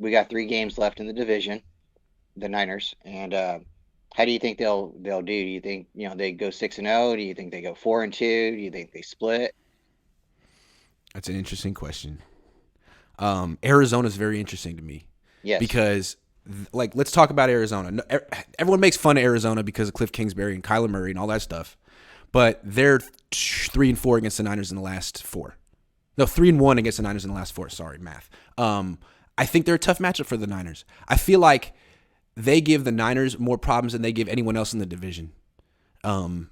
we got 3 games left in the division, the Niners, and how do you think they'll do? Do you think they go 6-0? Do you think they go 4-2? Do you think they split? That's an interesting question. Arizona is very interesting to me Yes. because, like, let's talk about Arizona. Everyone makes fun of Arizona because of Cliff Kingsbury and Kyler Murray and all that stuff, but they're 3-4 against the Niners in the last four. No, 3-1 against the Niners in the last four. Sorry, math. I think they're a tough matchup for the Niners. I feel like they give the Niners more problems than they give anyone else in the division. Um,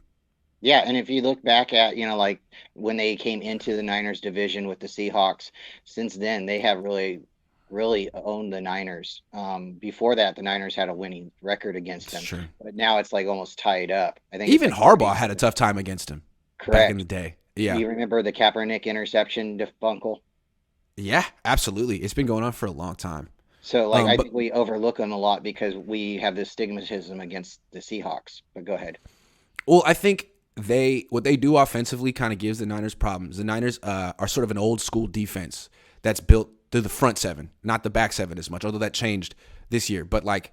Yeah, and if you look back at, like when they came into the Niners division with the Seahawks, since then they have really, really owned the Niners. Before that, the Niners had a winning record against it's them, true. but now it's like almost tied up. I think it's Even like Harbaugh had a 47. tough time against him back in the Correct. day. Do Yeah. you remember the Kaepernick interception debacle? Yeah, absolutely. It's been going on for a long time. So, like, I But think we overlook them a lot because we have this stigmatism against the Seahawks. But go ahead. well, I think what they do offensively kind of gives the Niners problems. The Niners are sort of an old school defense that's built through the front seven, not the back seven as much, although that changed this year. But like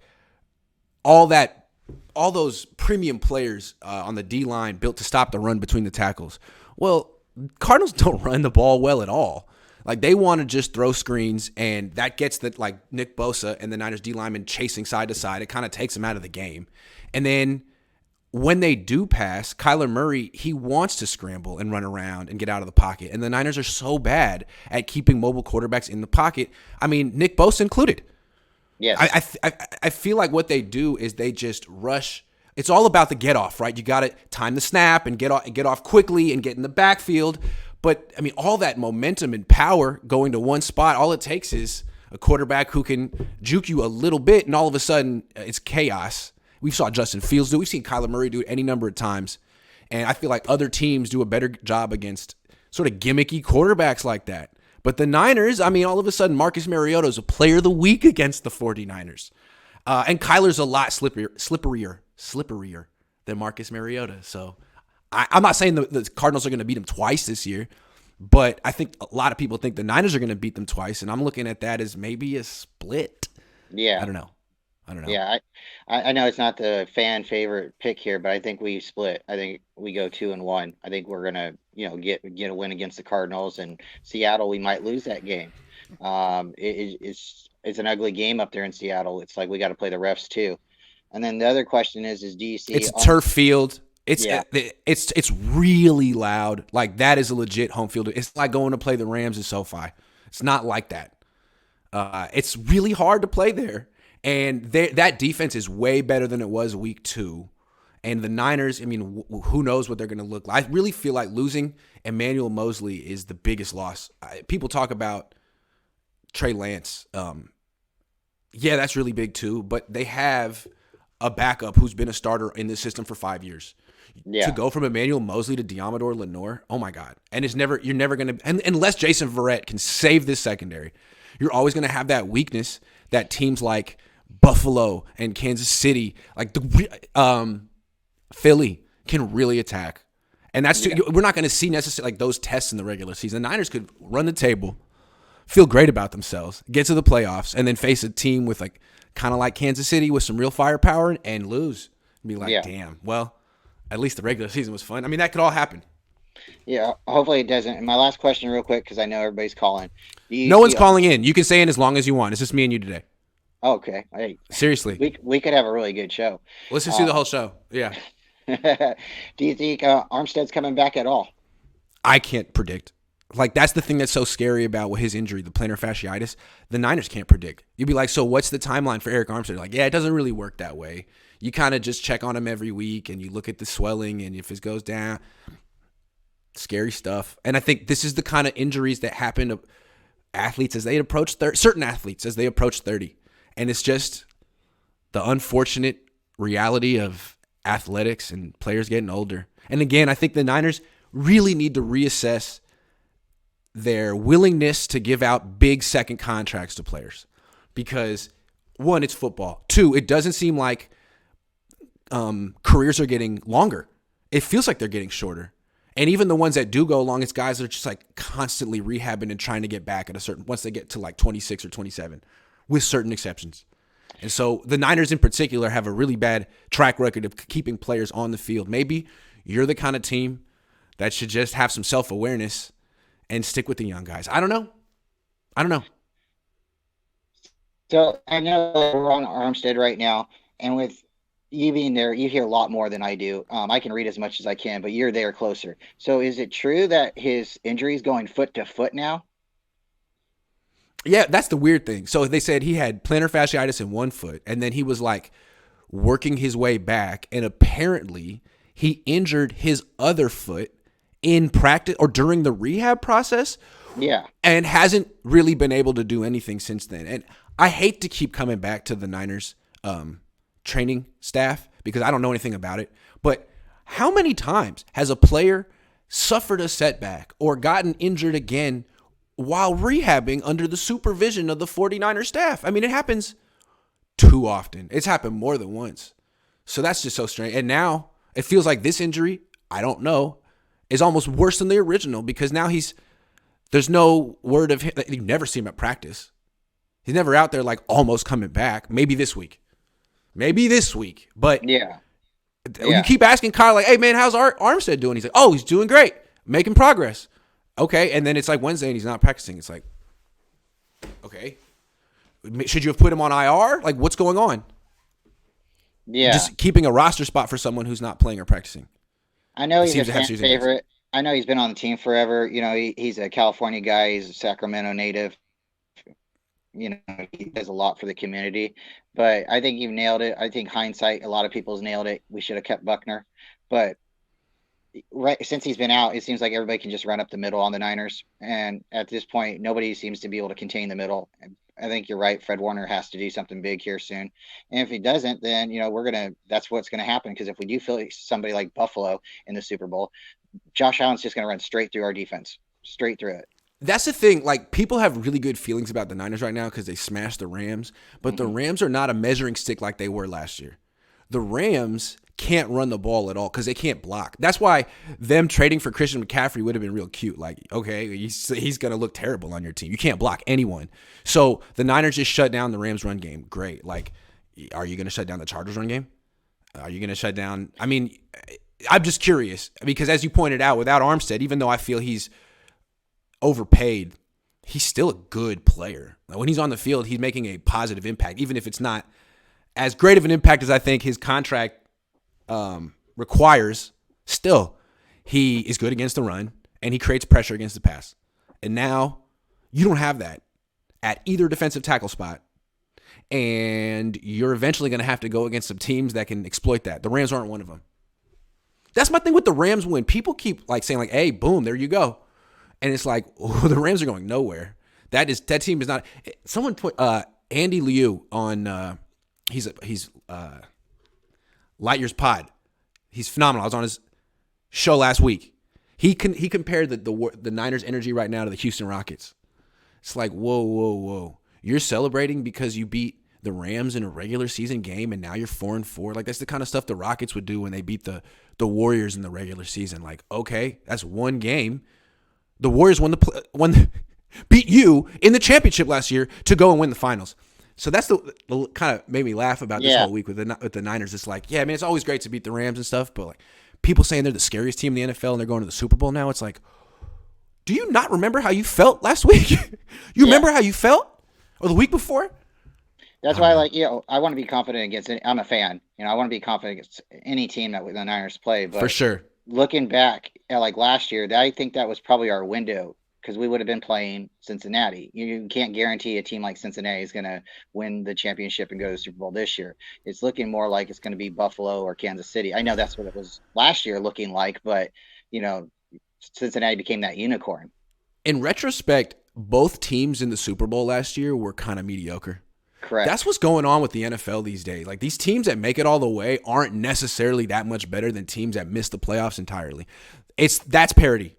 all that, all those premium players on the D line built to stop the run between the tackles. Well, Cardinals don't run the ball well at all. Like they want to just throw screens, and that gets the like Nick Bosa and the Niners D lineman chasing side to side. It kind of takes them out of the game, and then when they do pass, Kyler Murray, he wants to scramble and run around and get out of the pocket. And the Niners are so bad at keeping mobile quarterbacks in the pocket. I mean, Nick Bosa included. Yes. I feel like what they do is they just rush. It's all about the get off, right? You got to time the snap and get off quickly and get in the backfield. But I mean, all that momentum and power going to one spot, all it takes is a quarterback who can juke you a little bit, and all of a sudden it's chaos. We saw Justin Fields do it. We've seen Kyler Murray do it any number of times. And I feel like other teams do a better job against sort of gimmicky quarterbacks like that. But the Niners, I mean, all of a sudden, Marcus Mariota is a player of the week against the 49ers. And Kyler's a lot slipperier than Marcus Mariota. So I'm not saying the Cardinals are going to beat him twice this year, but I think a lot of people think the Niners are going to beat them twice. And I'm looking at that as maybe a split. I Yeah. don't know. I don't know. Yeah. I know it's not the fan favorite pick here, but I think we split. I think we go 2-1. I think we're gonna, get a win against the Cardinals, and Seattle. We might lose that game. It's an ugly game up there in Seattle. It's like we got to play the refs too. And then the other question is do you see It's a turf field. Yeah. It's really loud. Like that is a legit home field. It's like going to play the Rams at SoFi. It's not like that. It's really hard to play there, and that defense is way better than it was week 2. And the Niners, I mean, who knows what they're going to look like? I really feel like losing Emmanuel Mosley is the biggest loss. People talk about Trey Lance. Yeah, that's really big too. But they have a backup who's been a starter in this system for 5 years. To Yeah. go from Emmanuel Mosley to Diamador Lenore, oh my God! And you're never gonna, and unless Jason Verrett can save this secondary, you're always gonna have that weakness that teams like Buffalo and Kansas City, like Philly, can really attack. And Yeah. we're not gonna see necessarily like those tests in the regular season. The Niners could run the table, feel great about themselves, get to the playoffs, and then face a team with like kind of like Kansas City with some real firepower and lose. And be like, Yeah. damn, well, at least the regular season was fun. I mean, that could all happen. Yeah. Hopefully it doesn't. And my last question real quick, because I know everybody's calling. Do you No one's see calling in. You can stay in as long as you want. It's just me and you today. Okay. Hey, Seriously. we could have a really good show. Let's just do the Uh, whole show. Yeah. do you think Armstead's coming back at all? I can't predict. Like, that's the thing that's so scary about his injury, the plantar fasciitis. The Niners can't predict. You'd be like, so what's the timeline for Eric Armstead? Like, yeah, it doesn't really work that way. You kind of just check on him every week and you look at the swelling, and if it goes down, scary stuff. And I think this is the kind of injuries that happen to athletes as they approach 30, certain athletes as they approach 30. And it's just the unfortunate reality of athletics and players getting older. And again, I think the Niners really need to reassess their willingness to give out big second contracts to players, because one, it's football. Two, it doesn't seem like careers are getting longer. It feels like they're getting shorter. And even the ones that do go long, it's guys that are just like constantly rehabbing and trying to get back at a certain, once they get to like 26 or 27. with certain exceptions. And so the Niners in particular have a really bad track record of keeping players on the field. Maybe you're the kind of team that should just have some self-awareness and stick with the young guys. I don't know. I don't know. So I know that we're on Armstead right now, and with you being there, you hear a lot more than I do. I can read as much as I can, but you're there closer. So is it true that his injury is going foot to foot now? Yeah, that's the weird thing. So they said he had plantar fasciitis in one foot, and then he was like working his way back, and apparently he injured his other foot in practice or during the rehab process, Yeah. and hasn't really been able to do anything since then. And I hate to keep coming back to the Niners training staff because I don't know anything about it. But how many times has a player suffered a setback or gotten injured again while rehabbing under the supervision of the 49er staff? I mean, it happens too often. It's happened more than once. So that's just so strange. And now it feels like this injury, I don't know, is almost worse than the original because now there's no word of him. You never see him at practice. He's never out there like almost coming back. Maybe this week. But Yeah. you keep asking Kyle, like, hey, man, how's Armstead doing? He's like, oh, he's doing great. Making progress. Okay. And then it's like Wednesday and he's not practicing. It's like, okay. Should you have put him on IR? Like, what's going on? Yeah. Just keeping a roster spot for someone who's not playing or practicing. I know It he's a seems to have fan season games. favorite. I know he's been on the team forever. He's a California guy. He's a Sacramento native. He does a lot for the community. But I think you've nailed it. I think hindsight, a lot of people's nailed it. We should have kept Buckner. But right since he's been out, it seems like everybody can just run up the middle on the Niners. And at this point, nobody seems to be able to contain the middle. I think you're right. Fred Warner has to do something big here soon. And if he doesn't, then that's what's gonna happen. Because if we do feel somebody like Buffalo in the Super Bowl, Josh Allen's just gonna run straight through our defense, straight through it. That's the thing. Like, people have really good feelings about the Niners right now because they smashed the Rams, but the Mm-hmm. Rams are not a measuring stick like they were last year. The Rams can't run the ball at all because they can't block. That's why them trading for Christian McCaffrey would have been real cute. Like, okay, he's going to look terrible on your team. You can't block anyone. So the Niners just shut down the Rams run game. Great. Like, are you going to shut down the Chargers run game? Are you going to shut down? I mean, I'm just curious because as you pointed out, without Armstead, even though I feel he's overpaid, he's still a good player. When he's on the field, he's making a positive impact, even if it's not as great of an impact as I think his contract requires. Still, he is good against the run, and he creates pressure against the pass. And now you don't have that at either defensive tackle spot, and you're eventually going to have to go against some teams that can exploit that. The Rams aren't one of them. That's my thing with the Rams when people keep like saying like, hey, boom, there you go. And it's like, oh, the Rams are going nowhere. That team is not. Someone put Andy Liu on. He's Lightyear's Pod. He's phenomenal. I was on his show last week. He compared the Niners' energy right now to the Houston Rockets. It's like, whoa. You're celebrating because you beat the Rams in a regular season game, and now you're 4-4. Like, that's the kind of stuff the Rockets would do when they beat the Warriors in the regular season. Like, okay, that's one game. The Warriors beat you in the championship last year to go and win the finals. So that's the kind of made me laugh about this whole week with the Niners. It's like, yeah, I mean, it's always great to beat the Rams and stuff, but like people saying they're the scariest team in the NFL and they're going to the Super Bowl now. It's like, do you not remember how you felt last week? You remember how you felt, or the week before? That's why, I want to be confident against it. I'm a fan. I want to be confident against any team that the Niners play. But For sure. looking back at like last year, I think that was probably our window because we would have been playing Cincinnati. You can't guarantee a team like Cincinnati is going to win the championship and go to the Super Bowl this year. It's looking more like it's going to be Buffalo or Kansas City. I know that's what it was last year looking like, but Cincinnati became that unicorn. In retrospect, both teams in the Super Bowl last year were kind of mediocre. Correct. That's what's going on with the NFL these days. Like, these teams that make it all the way aren't necessarily that much better than teams that miss the playoffs entirely. That's parity.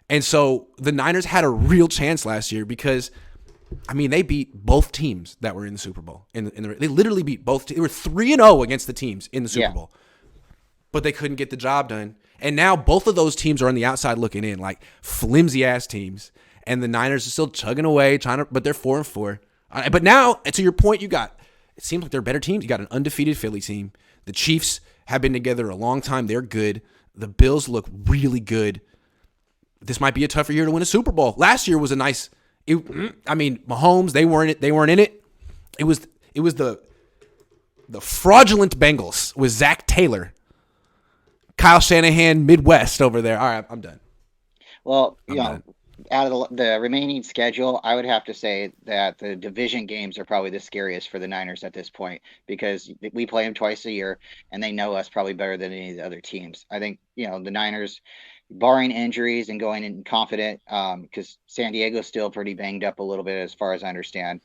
And so the Niners had a real chance last year because, I mean, they beat both teams that were in the Super Bowl. They literally beat both. They were 3-0 against the teams in the Super Bowl, but they couldn't get the job done. And now both of those teams are on the outside looking in, like flimsy ass teams. And the Niners are still chugging away, but they're 4-4. But now, to your point, it seems like they're better teams. You got an undefeated Philly team. The Chiefs have been together a long time. They're good. The Bills look really good. This might be a tougher year to win a Super Bowl. Last year was a nice. Mahomes, they weren't in it. It was the fraudulent Bengals with Zach Taylor, Kyle Shanahan, Midwest over there. All right, I'm done. Well, I'm done. out of the remaining schedule, I would have to say that the division games are probably the scariest for the Niners at this point because we play them twice a year and they know us probably better than any of the other teams. I think, the Niners, barring injuries and going in confident, because San Diego's still pretty banged up a little bit as far as I understand.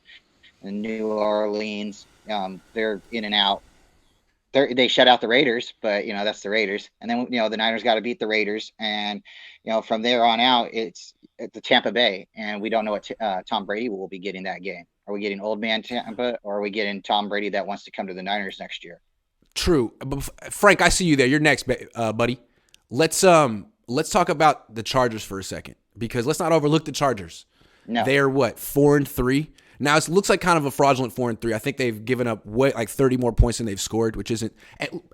And New Orleans, they're in and out. They shut out the Raiders, but that's the Raiders. And then the Niners got to beat the Raiders, and from there on out, it's at the Tampa Bay, and we don't know what Tom Brady will be getting that game. Are we getting old man Tampa, or are we getting Tom Brady that wants to come to the Niners next year? True, Frank. I see you there. You're next, buddy. Let's talk about the Chargers for a second because let's not overlook the Chargers. No, They're what 4-3. Now it looks like kind of a fraudulent 4-3. I think they've given up like 30 more points than they've scored, which isn't.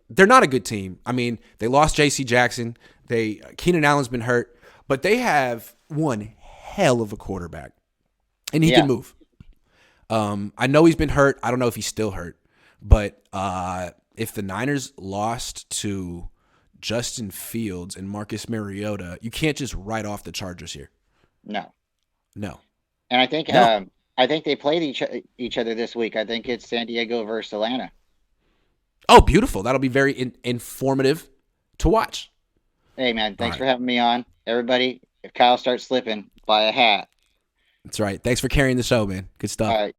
They're not a good team. I mean, they lost J.C. Jackson. Keenan Allen's been hurt, but they have one hell of a quarterback, and he can move. I know he's been hurt. I don't know if he's still hurt, but if the Niners lost to Justin Fields and Marcus Mariota, you can't just write off the Chargers here. no. No. And I think No. I think they played each other this week. I think it's San Diego versus Atlanta. Oh, beautiful. That'll be very informative to watch. Hey man, All thanks right. for having me on. Everybody, if Kyle starts slipping, buy a hat. That's right. Thanks for carrying the show, man. Good stuff. All right.